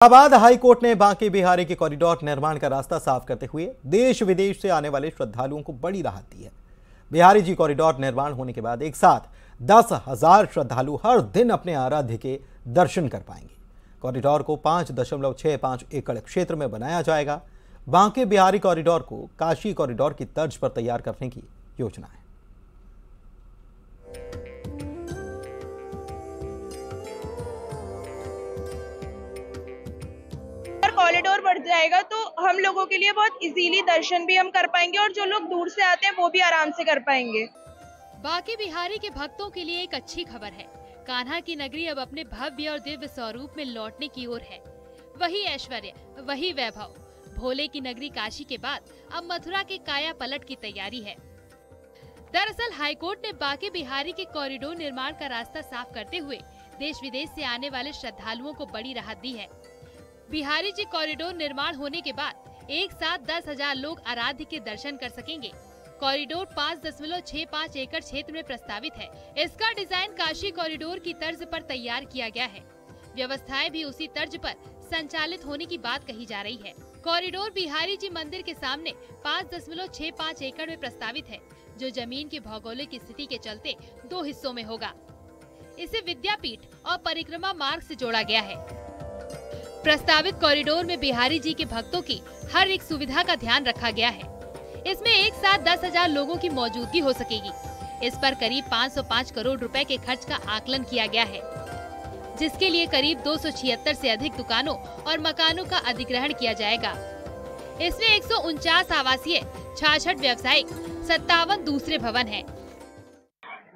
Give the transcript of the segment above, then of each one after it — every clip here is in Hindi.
इलाहाबाद हाई कोर्ट ने बांके बिहारी के कॉरिडोर निर्माण का रास्ता साफ करते हुए देश विदेश से आने वाले श्रद्धालुओं को बड़ी राहत दी है। बिहारी जी कॉरिडोर निर्माण होने के बाद एक साथ 10,000 श्रद्धालु हर दिन अपने आराध्य के दर्शन कर पाएंगे। कॉरिडोर को 5.65 एकड़ क्षेत्र में बनाया जाएगा। बांके बिहारी कॉरिडोर को काशी कॉरिडोर की तर्ज पर तैयार करने की योजना है। कॉरिडोर बढ़ जाएगा तो हम लोगों के लिए बहुत इजीली दर्शन भी हम कर पाएंगे और जो लोग दूर से आते हैं वो भी आराम से कर पाएंगे। बांके बिहारी के भक्तों के लिए एक अच्छी खबर है। कान्हा की नगरी अब अपने भव्य और दिव्य स्वरूप में लौटने की ओर है। वही ऐश्वर्य, वही वैभव। भोले की नगरी काशी के बाद अब मथुरा के काया पलट की तैयारी है। दरअसल हाईकोर्ट ने बांके बिहारी के कॉरिडोर निर्माण का रास्ता साफ करते हुए देश विदेश से आने वाले श्रद्धालुओं को बड़ी राहत दी है। बिहारी जी कॉरिडोर निर्माण होने के बाद एक साथ 10,000 लोग आराध्य के दर्शन कर सकेंगे। कॉरिडोर 5.65 एकड़ क्षेत्र में प्रस्तावित है। इसका डिजाइन काशी कॉरिडोर की तर्ज पर तैयार किया गया है। व्यवस्थाएं भी उसी तर्ज पर संचालित होने की बात कही जा रही है। कॉरिडोर बिहारी जी मंदिर के सामने 5.65 एकड़ में प्रस्तावित है, जो जमीन की भौगोलिक स्थिति के चलते 2 हिस्सों में होगा। इसे विद्यापीठ और परिक्रमा मार्ग से जोड़ा गया है। प्रस्तावित कॉरिडोर में बिहारी जी के भक्तों की हर एक सुविधा का ध्यान रखा गया है। इसमें एक साथ 10,000 लोगों की मौजूदगी हो सकेगी। इस पर करीब 505 करोड़ रुपए के खर्च का आकलन किया गया है, जिसके लिए करीब 276 से अधिक दुकानों और मकानों का अधिग्रहण किया जाएगा। इसमें 149 आवासीय, 66 व्यावसायिक, 57 दूसरे भवन हैं।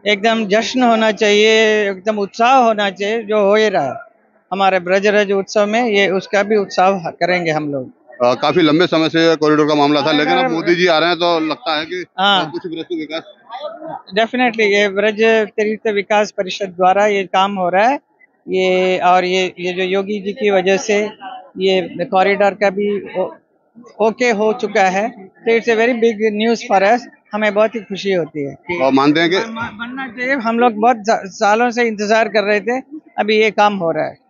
एकदम जश्न होना चाहिए, एकदम उत्साह होना चाहिए, जो हो ही रहा है हमारे ब्रजराज उत्सव में। ये उसका भी उत्साह करेंगे हम लोग। काफी लंबे समय से कॉरिडोर का मामला था, लेकिन अब मोदी जी आ रहे हैं तो लगता है कि कुछ ब्रज विकास डेफिनेटली ये ब्रज तीर्थ विकास परिषद द्वारा ये काम हो रहा है। ये जो योगी जी की वजह से ये कॉरिडोर का भी ओके हो चुका है, तो it's a very big news for us. हमें बहुत ही खुशी होती है और मानते हैं कि बनना चाहिए। हम लोग बहुत सालों से इंतजार कर रहे थे, अभी ये काम हो रहा है।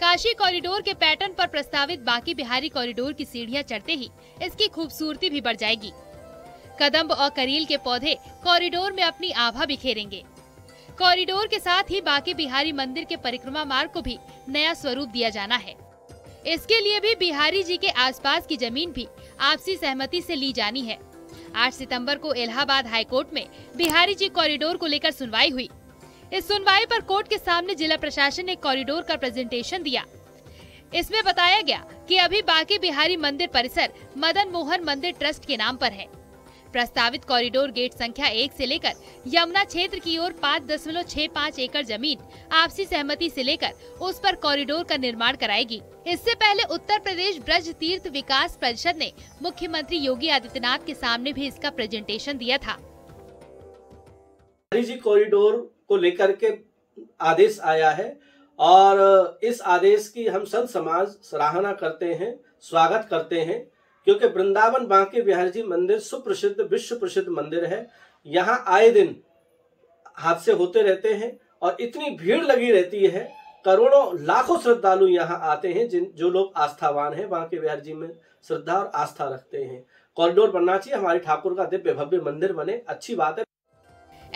काशी कॉरिडोर के पैटर्न पर प्रस्तावित बांके बिहारी कॉरिडोर की सीढ़ियां चढ़ते ही इसकी खूबसूरती भी बढ़ जाएगी। कदम्ब और करील के पौधे कॉरिडोर में अपनी आभा बिखेरेंगे। कॉरिडोर के साथ ही बांके बिहारी मंदिर के परिक्रमा मार्ग को भी नया स्वरूप दिया जाना है। इसके लिए भी बिहारी जी के आसपास की जमीन भी आपसी सहमति से ली जानी है। 8 सितंबर को इलाहाबाद हाईकोर्ट में बिहारी जी कॉरिडोर को लेकर सुनवाई हुई। इस सुनवाई पर कोर्ट के सामने जिला प्रशासन ने कॉरिडोर का प्रेजेंटेशन दिया। इसमें बताया गया कि अभी बांके बिहारी मंदिर परिसर मदन मोहन मंदिर ट्रस्ट के नाम पर है। प्रस्तावित कॉरिडोर गेट संख्या 1 से लेकर यमुना क्षेत्र की ओर 5.65 एकड़ जमीन आपसी सहमति से लेकर उस पर कॉरिडोर का निर्माण कराएगी। इससे पहले उत्तर प्रदेश ब्रज तीर्थ विकास परिषद ने मुख्यमंत्री योगी आदित्यनाथ के सामने भी इसका प्रेजेंटेशन दिया था। बिहारी जी कॉरिडोर को लेकर के आदेश आया है और इस आदेश की हम संत समाज सराहना करते हैं, स्वागत करते हैं, क्योंकि वृंदावन बांके बिहारी जी मंदिर सुप्रसिद्ध, विश्व प्रसिद्ध मंदिर है। यहाँ आए दिन हादसे होते रहते हैं और इतनी भीड़ लगी रहती है, करोड़ों लाखों श्रद्धालु यहाँ आते हैं, जो लोग आस्थावान हैं, बांके बिहारी जी में श्रद्धा और आस्था रखते हैं। कॉरिडोर बनना चाहिए, हमारे ठाकुर का दिव्य भव्य मंदिर बने, अच्छी बात है।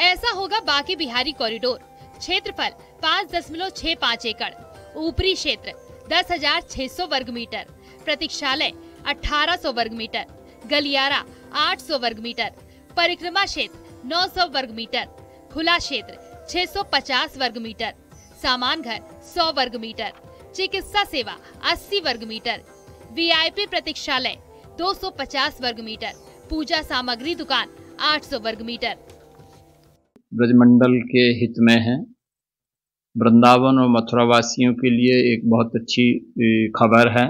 ऐसा होगा बांके बिहारी कॉरिडोर। क्षेत्रफल 5.65 एकड़, ऊपरी क्षेत्र 10,600 वर्ग मीटर, प्रतीक्षालय 1800 वर्ग मीटर, गलियारा 800 वर्ग मीटर, परिक्रमा क्षेत्र 900 वर्ग मीटर, खुला क्षेत्र 650 वर्ग मीटर, सामान घर 100 वर्ग मीटर, चिकित्सा सेवा 80 वर्ग मीटर, वीआईपी प्रतीक्षालय 250 वर्ग मीटर, पूजा सामग्री दुकान 800 वर्ग मीटर। ब्रजमंडल के हित में है। वृंदावन और मथुरा वासियों के लिए एक बहुत अच्छी खबर है।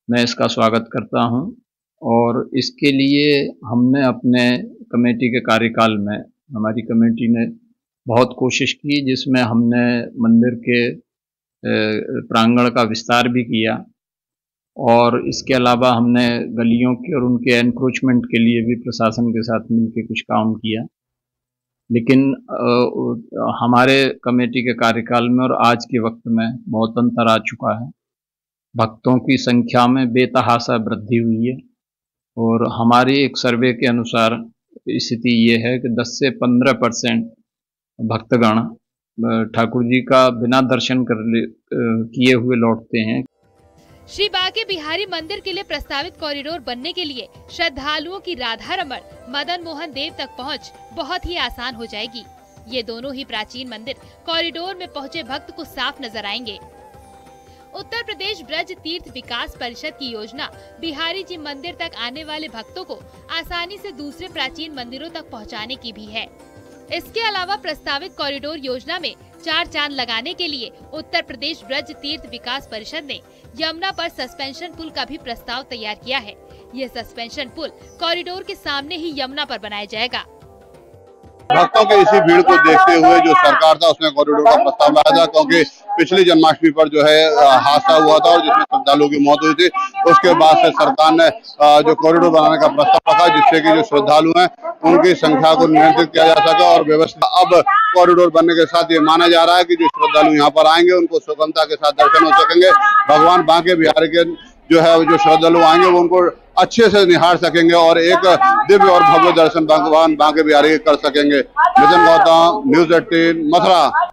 मैं इसका स्वागत करता हूं और इसके लिए हमने अपने कमेटी के कार्यकाल में, हमारी कमेटी ने बहुत कोशिश की, जिसमें हमने मंदिर के प्रांगण का विस्तार भी किया और इसके अलावा हमने गलियों के और उनके एनक्रोचमेंट के लिए भी प्रशासन के साथ मिलकर कुछ काम किया। लेकिन हमारे कमेटी के कार्यकाल में और आज के वक्त में बहुत अंतर आ चुका है। भक्तों की संख्या में बेतहाशा वृद्धि हुई है और हमारे एक सर्वे के अनुसार स्थिति ये है कि 10 से 15% भक्तगण ठाकुर जी का बिना दर्शन किए हुए लौटते हैं। श्री बांके बिहारी मंदिर के लिए प्रस्तावित कॉरिडोर बनने के लिए श्रद्धालुओं की राधा रमण मदन मोहन देव तक पहुंच बहुत ही आसान हो जाएगी। ये दोनों ही प्राचीन मंदिर कॉरिडोर में पहुंचे भक्त को साफ नजर आएंगे। उत्तर प्रदेश ब्रज तीर्थ विकास परिषद की योजना बिहारी जी मंदिर तक आने वाले भक्तों को आसानी से दूसरे प्राचीन मंदिरों तक पहुंचाने की भी है। इसके अलावा प्रस्तावित कॉरिडोर योजना में 4 चांद लगाने के लिए उत्तर प्रदेश ब्रज तीर्थ विकास परिषद ने यमुना पर सस्पेंशन पुल का भी प्रस्ताव तैयार किया है। ये सस्पेंशन पुल कॉरिडोर के सामने ही यमुना पर बनाया जाएगा। भक्तों के इसी भीड़ को देखते हुए जो सरकार था उसने कॉरिडोर का प्रस्ताव लाया था, क्योंकि पिछली जन्माष्टमी पर जो है हादसा हुआ था और जिसमें श्रद्धालुओं की मौत हुई थी। उसके बाद से सरकार ने जो कॉरिडोर बनाने का प्रस्ताव रखा, जिससे कि जो श्रद्धालु हैं उनकी संख्या को नियंत्रित किया जा सके और व्यवस्था। अब कॉरिडोर बनने के साथ ये माना जा रहा है कि जो श्रद्धालु यहाँ पर आएंगे उनको सुगमता के साथ दर्शन हो सकेंगे। भगवान बांके बिहारी के जो है जो श्रद्धालु आएंगे वो उनको अच्छे से निहार सकेंगे और एक दिव्य और भव्य दर्शन भगवान बांके बिहारी कर सकेंगे। नितिन गौतम, न्यूज़ 18, मथुरा।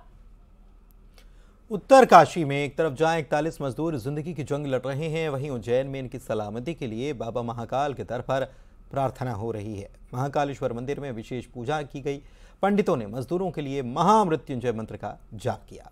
उत्तर काशी में एक तरफ जहां 41 मजदूर जिंदगी की जंग लड़ रहे हैं, वहीं उज्जैन में इनकी सलामती के लिए बाबा महाकाल के दर पर प्रार्थना हो रही है। महाकालेश्वर मंदिर में विशेष पूजा की गई। पंडितों ने मजदूरों के लिए महामृत्युंजय मंत्र का जाप किया।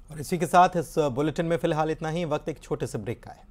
और इसी के साथ इस बुलेटिन में फिलहाल इतना ही। वक्त एक छोटे से ब्रेक का है।